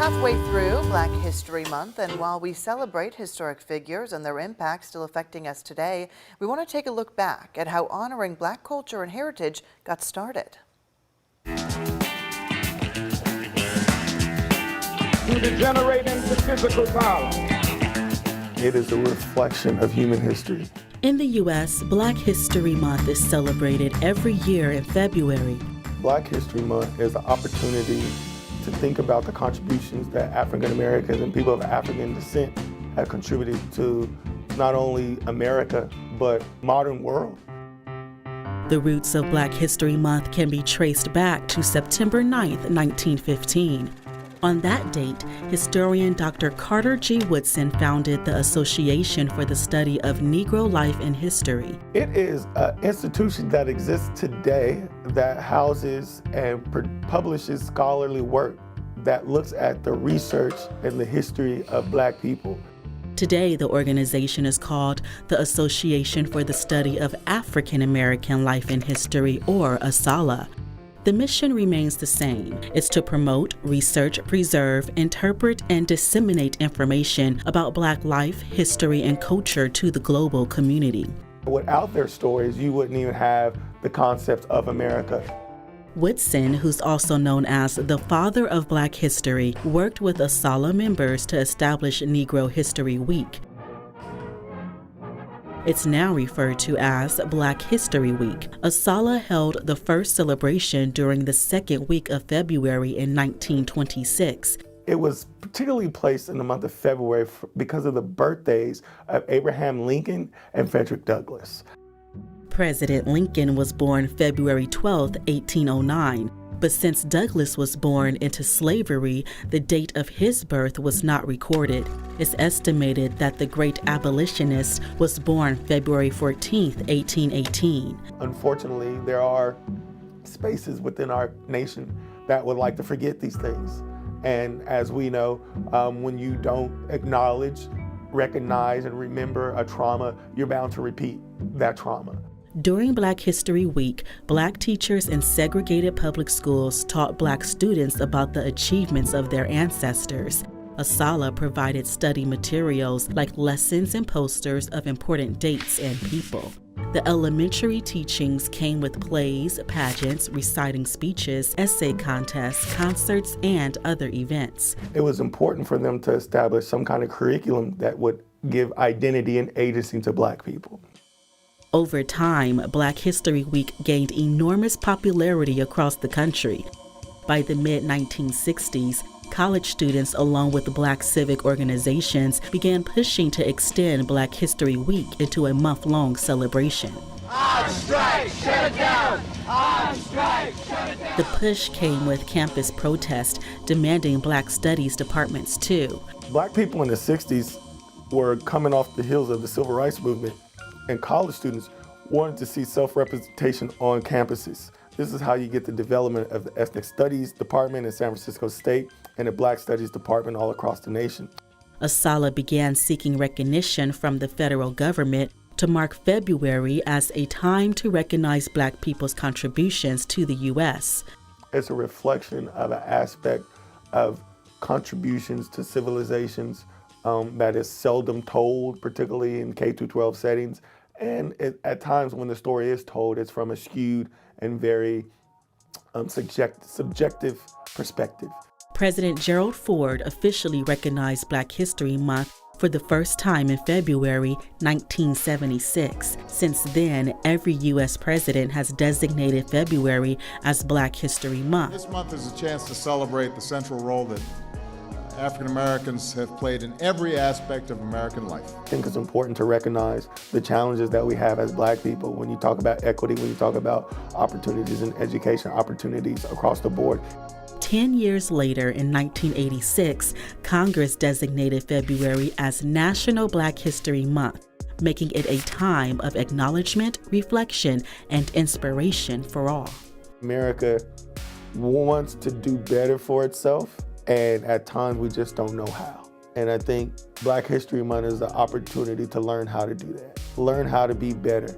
halfway through Black History Month, and while we celebrate historic figures and their impact still affecting us today, we want to take a look back at how honoring Black culture and heritage got started. To degenerate into physical violence. It is a reflection of human history. In the U.S., Black History Month is celebrated every year in February. Black History Month is an opportunity to think about the contributions that African Americans and people of African descent have contributed to not only America, but modern world. The roots of Black History Month can be traced back to September 9th, 1915. On that date, historian Dr. Carter G. Woodson founded the Association for the Study of Negro Life and History. It is an institution that exists today that houses and publishes scholarly work that looks at the research and the history of Black people. Today, the organization is called the Association for the Study of African American Life and History, or ASALH. The mission remains the same. It's to promote, research, preserve, interpret, and disseminate information about Black life, history, and culture to the global community. Without their stories, you wouldn't even have the concept of America. Woodson, who's also known as the father of Black history, worked with ASALH members to establish Negro History Week. It's now referred to as Black History Week. ASALH held the first celebration during the second week of February in 1926. It was particularly placed in the month of February because of the birthdays of Abraham Lincoln and Frederick Douglass. President Lincoln was born February 12, 1809. But since Douglass was born into slavery, the date of his birth was not recorded. It's estimated that the great abolitionist was born February 14, 1818. Unfortunately, there are spaces within our nation that would like to forget these things. And as we know, when you don't acknowledge, recognize, and remember a trauma, you're bound to repeat that trauma. During Black History Week, Black teachers in segregated public schools taught Black students about the achievements of their ancestors. ASALH provided study materials like lessons and posters of important dates and people. The elementary teachings came with plays, pageants, reciting speeches, essay contests, concerts, and other events. It was important for them to establish some kind of curriculum that would give identity and agency to Black people. Over time, Black History Week gained enormous popularity across the country. By the mid-1960s, college students, along with Black civic organizations, began pushing to extend Black History Week into a month-long celebration. On strike, shut it down! On strike, shut it down! The push came with campus protests demanding Black studies departments too. Black people in the 60s were coming off the heels of the Civil Rights Movement, and college students wanted to see self-representation on campuses. This is how you get the development of the Ethnic Studies Department in San Francisco State and the Black Studies Department all across the nation. ASALH began seeking recognition from the federal government to mark February as a time to recognize Black people's contributions to the U.S. It's a reflection of an aspect of contributions to civilizations that is seldom told, particularly in K-12 settings. And at times when the story is told, it's from a skewed and very subjective perspective. President Gerald Ford officially recognized Black History Month for the first time in February 1976. Since then, every U.S. president has designated February as Black History Month. This month is a chance to celebrate the central role that African Americans have played in every aspect of American life. I think it's important to recognize the challenges that we have as Black people when you talk about equity, when you talk about opportunities in education, opportunities across the board. 10 years later, in 1986, Congress designated February as National Black History Month, making it a time of acknowledgement, reflection, and inspiration for all. America wants to do better for itself, and at times we just don't know how. And I think Black History Month is the opportunity to learn how to do that, learn how to be better,